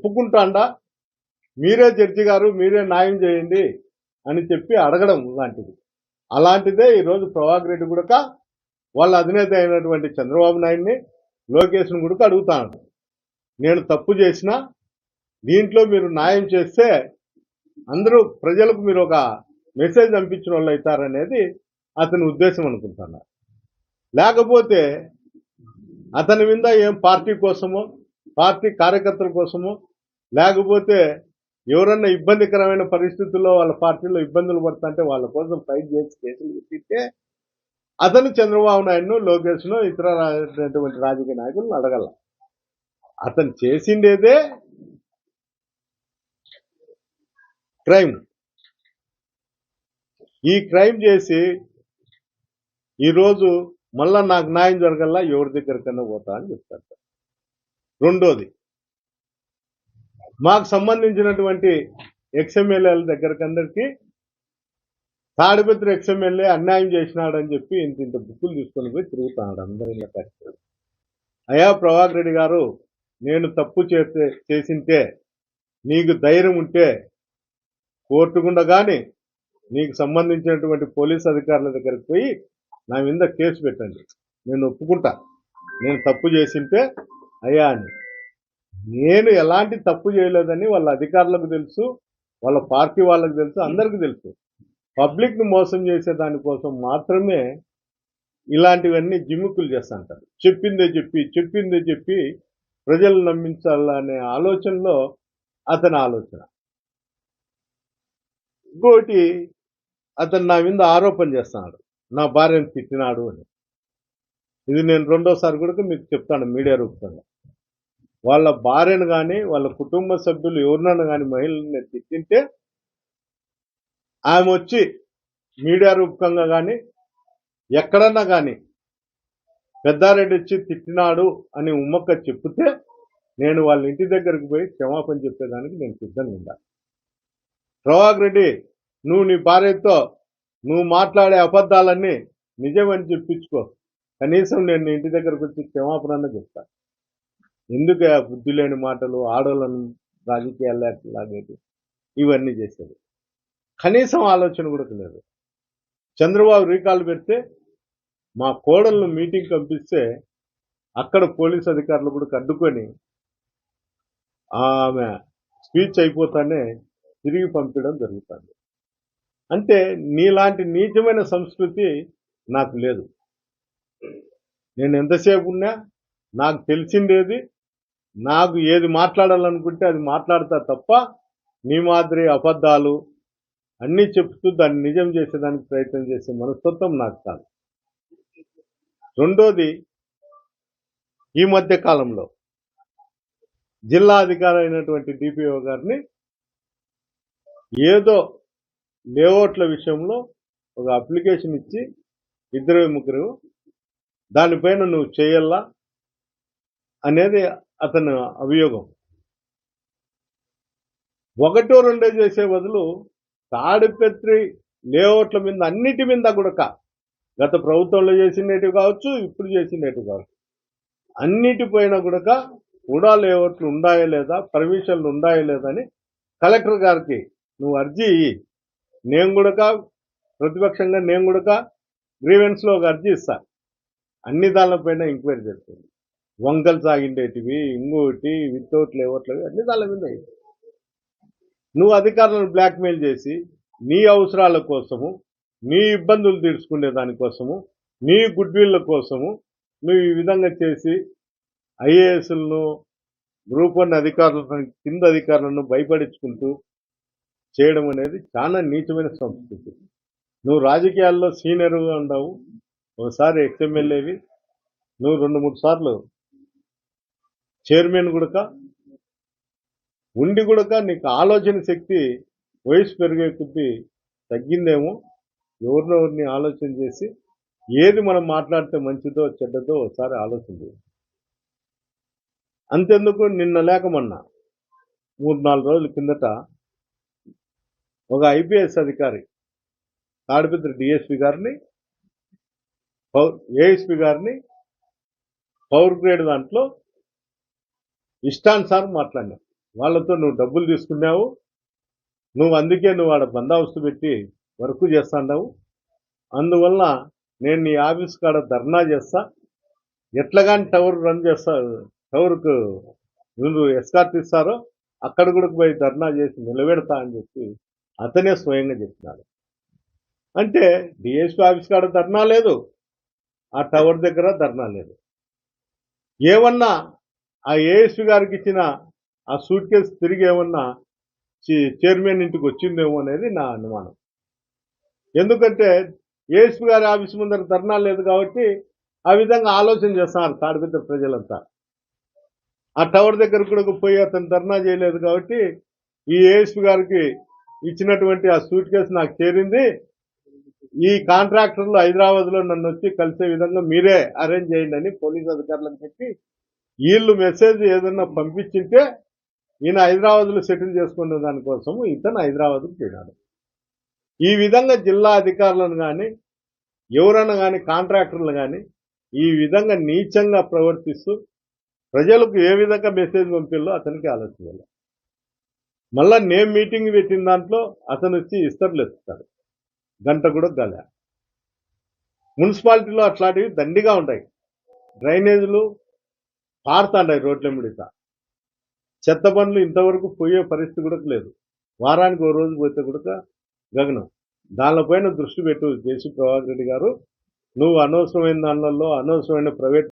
ఒప్పుకుంటాండా, మీరే జడ్జి గారు, మీరే న్యాయం చేయండి అని చెప్పి అడగడం లాంటిది. అలాంటిదే ఈరోజు ప్రభాకర్ రెడ్డి కూడా వాళ్ళ అధినేత అయినటువంటి చంద్రబాబు నాయుడిని, లోకేష్ను కూడా అడుగుతాను. నేను తప్పు చేసినా దీంట్లో మీరు న్యాయం చేస్తే అందరూ ప్రజలకు మీరు ఒక మెసేజ్ పంపించిన వాళ్ళు అవుతారనేది అతని ఉద్దేశం అనుకుంటున్నారు. లేకపోతే అతని మీద ఏం పార్టీ కోసమో, పార్టీ కార్యకర్తల కోసమో, లేకపోతే ఎవరన్నా ఇబ్బందికరమైన పరిస్థితుల్లో వాళ్ళ పార్టీలో ఇబ్బందులు పడుతుంటే వాళ్ళ కోసం ఫైట్ చేసి కేసులు పెట్టితే అతను చంద్రబాబు నాయుడును, లోకేష్ను, ఇతర రాజకీయ నాయకులను అడగల. అతను చేసిండేదే క్రైమ్. ఈ క్రైమ్ చేసి ఈరోజు మళ్ళా నాకు న్యాయం జరగల్లా, ఎవరి దగ్గరికన్నా పోతా అని చెప్తారు. రెండోది, మాకు సంబంధించినటువంటి ఎక్స్ఎమ్మెల్యేల దగ్గరకందరికీ తాడిపత్రి ఎక్స్ఎమ్మెల్యే అన్యాయం చేసినాడని చెప్పి ఇంత బుక్కులు తీసుకొని పోయి తిరుగుతున్నాడు అందరిలో కష్టం. అయ్యా ప్రభాకర్ రెడ్డి గారు, నేను తప్పు చేసింటే నీకు ధైర్యం ఉంటే కోర్టుకుండా కానీ నీకు సంబంధించినటువంటి పోలీస్ అధికారుల దగ్గరికి పోయి నా మీద కేసు పెట్టండి, నేను ఒప్పుకుంటా నేను తప్పు చేసింటే అయ్యా అని. నేను ఎలాంటి తప్పు చేయలేదని వాళ్ళ అధికారులకు తెలుసు, వాళ్ళ పార్టీ వాళ్ళకు తెలుసు, అందరికీ తెలుసు. పబ్లిక్ను మోసం చేసే దానికోసం మాత్రమే ఇలాంటివన్నీ జిమ్ముకులు చేస్తుంటారు. చెప్పిందే చెప్పి ప్రజలు నమ్మించాలనే ఆలోచనలో అతని ఆలోచన. ఇంకోటి, అతను నా మీద ఆరోపణ చేస్తున్నాడు, నా భార్యను తిట్టినాడు అని. ఇది నేను రెండోసారి కూడా మీకు చెప్తాను మీడియా రూపంగా. వాళ్ళ భార్యను కానీ వాళ్ళ కుటుంబ సభ్యులు ఎవరినైనా కానీ మహిళల్ని తిట్టింటే ఆమె వచ్చి మీడియా రూపకంగా కానీ ఎక్కడన్నా కానీ పెద్దారెడ్డి వచ్చి తిట్టినాడు అని ఉమ్మక్క చెప్తే నేను వాళ్ళ ఇంటి దగ్గరికి పోయి క్షమాపణ చెప్పేదానికి నేను సిద్ధంగా ఉండాలి. ప్రభాకర్ రెడ్డి, నువ్వు నీ భార్యతో నువ్వు మాట్లాడే అబద్ధాలన్నీ నిజమని చెప్పించుకో, కనీసం నేను నీ ఇంటి దగ్గరకు వచ్చి క్షమాపణ చెప్తాను. ఎందుకు బుద్ధి లేని మాటలు, ఆడోళ్ళను రాజకీయాలు లాగేది, ఇవన్నీ చేసేది. కనీసం ఆలోచన కూడా లేదు. చంద్రబాబు రీకాల్ పెడితే మా కోడలను మీటింగ్ పంపిస్తే అక్కడ పోలీస్ అధికారులు కూడా అడ్డుకొని ఆమె స్పీచ్ అయిపోతానే తిరిగి పంపించడం జరుగుతుంది. అంటే నీలాంటి నీచమైన సంస్కృతి నాకు లేదు. నేను ఎంతసేపు ఉన్నా నాకు తెలిసిందేది, నాకు ఏది మాట్లాడాలనుకుంటే అది మాట్లాడతా తప్ప నీ మాదిరి అబద్ధాలు అన్నీ చెప్తూ దాన్ని నిజం చేసేదానికి ప్రయత్నం చేసే మనస్తత్వం నాకు కాదు. రెండోది, ఈ మధ్య కాలంలో జిల్లా అధికారి అయినటువంటి డిపిఓ గారిని ఏదో లేఅవుట్ల విషయంలో ఒక అప్లికేషన్ ఇచ్చి 2-3 దానిపైన నువ్వు చేయాలా అనేది అతని అభియోగం. 1-2 చేసే బదులు తాడిపత్రి లేఅవుట్ల మీద అన్నిటి మీద కూడా గత ప్రభుత్వంలో చేసినవి కావచ్చు, ఇప్పుడు చేసినవి కావచ్చు, అన్నిటిపైన కూడా లేఅవుట్లు ఉండాయో లేదా, పర్మిషన్లు ఉండాయో లేదా అని కలెక్టర్ గారికి నువ్వు అర్జీ ఇయ్యి. నేను కూడా ప్రతిపక్షంగా నేను కూడా గ్రీవెన్స్లో ఒక అర్జీ ఇస్తా. అన్ని దానిపైన ఎంక్వైరీ చేస్తుంది. వంకలు సాగిండేటివి, ఇంకోటి వితౌట్ లేఅవుట్లవి అన్ని దాని మీద నువ్వు అధికారులను బ్లాక్మెయిల్ చేసి నీ అవసరాల కోసము, నీ ఇబ్బందులు తీర్చుకునే దానికోసము, నీ గుడ్విల్ల కోసము నువ్వు ఈ విధంగా చేసి ఐఏఎస్లను, గ్రూప్ 1 అధికారులను, కింద అధికారులను భయపడించుకుంటూ చేయడం అనేది చాలా నీచమైన సంస్కృతి. నువ్వు రాజకీయాల్లో సీనియర్గా ఉండవు, ఒకసారి ఎక్స్ఎమ్మెల్యేవి, నువ్వు 2-3 సార్లు చైర్మన్ కూడా ఉండి కూడా నీకు ఆలోచన శక్తి వయసు పెరిగే కొద్దీ తగ్గిందేమో. ఎవరిని ఆలోచన చేసి ఏది మనం మాట్లాడితే మంచిదో చెడ్డదో ఒకసారి ఆలోచన చేయి. అంతెందుకు, నిన్న లేకమన్నా 3-4 రోజుల కిందట ఒక ఐపీఎస్ అధికారి తాడిపత్రి డిఎస్పీ గారిని, ఏఎస్పీ గారిని పవర్ గ్రేడ్ దాంట్లో ఇష్టానుసారం మాట్లాడినారు. వాళ్ళతో నువ్వు డబ్బులు తీసుకున్నావు, నువ్వు అందుకే నువ్వు ఆడ బందోబస్తు పెట్టి వర్క్ చేస్తున్నావు, అందువల్ల నేను నీ ఆఫీస్ కాడ ధర్నా చేస్తా, ఎట్లాగాని టవర్ రన్ చేస్తా, టవర్కు మీరు ఎస్కార్ట్ ఇస్తారో అక్కడ కూడా పోయి ధర్నా చేసి నిలబెడతా అని చెప్పి అతనే స్వయంగా చెప్పినాడు. అంటే డిఎస్పీ ఆఫీస్ కాడ ధర్నా లేదు, ఆ టవర్ దగ్గర ధర్నా లేదు. ఏమన్నా ఆ ఏఎస్పీ గారికి ఇచ్చిన ఆ సూట్ కేసు తిరిగి ఏమన్నా చైర్మన్ ఇంటికి వచ్చిందేమో అనేది నా అనుమానం. ఎందుకంటే ఏఎస్పీ గారి ఆఫీస్ ముందర ధర్నా లేదు కాబట్టి ఆ విధంగా ఆలోచన చేస్తున్నారు తాడిపత్రి ప్రజలంతా. ఆ టవర్ దగ్గర కూడా పోయి అతను ధర్నా చేయలేదు కాబట్టి ఈ ఏఎస్పీ గారికి ఇచ్చినటువంటి ఆ సూట్ కేసు నాకు చేరింది, ఈ కాంట్రాక్టర్లు హైదరాబాద్లో నన్ను వచ్చి కలిసే విధంగా మీరే అరేంజ్ చేయండి అని పోలీస్ అధికారులకు చెప్పి వీళ్ళు మెసేజ్ ఏదన్నా పంపించింటే ఈయన హైదరాబాద్లో సెటిల్ చేసుకునే దానికోసము ఇతను హైదరాబాద్కు పోయినాడు. ఈ విధంగా జిల్లా అధికారులను కానీ ఎవరైనా కానీ కాంట్రాక్టర్లు కానీ ఈ విధంగా నీచంగా ప్రవర్తిస్తూ ప్రజలకు ఏ విధంగా మెసేజ్ పంపిల్లో అతనికి ఆలోచించాలి. మళ్ళా నేను మీటింగ్ పెట్టిన దాంట్లో అతను వచ్చి ఇస్తర్లు ఎత్తుతాడు, గంట కూడా గాలే. మున్సిపాలిటీలో అట్లాంటివి దండిగా ఉంటాయి. డ్రైనేజీలు పారుతాండాయి రోడ్ల మిడిత. చెత్త బండ్లు ఇంతవరకు పోయే పరిస్థితి కూడా లేదు. వారానికి ఓ రోజు పోతే కూడా గగనం. దానిపైన దృష్టి పెట్టు జేసీ ప్రభాకర్ రెడ్డి గారు. నువ్వు అనవసరమైన దానిలలో అనవసరమైన ప్రైవేట్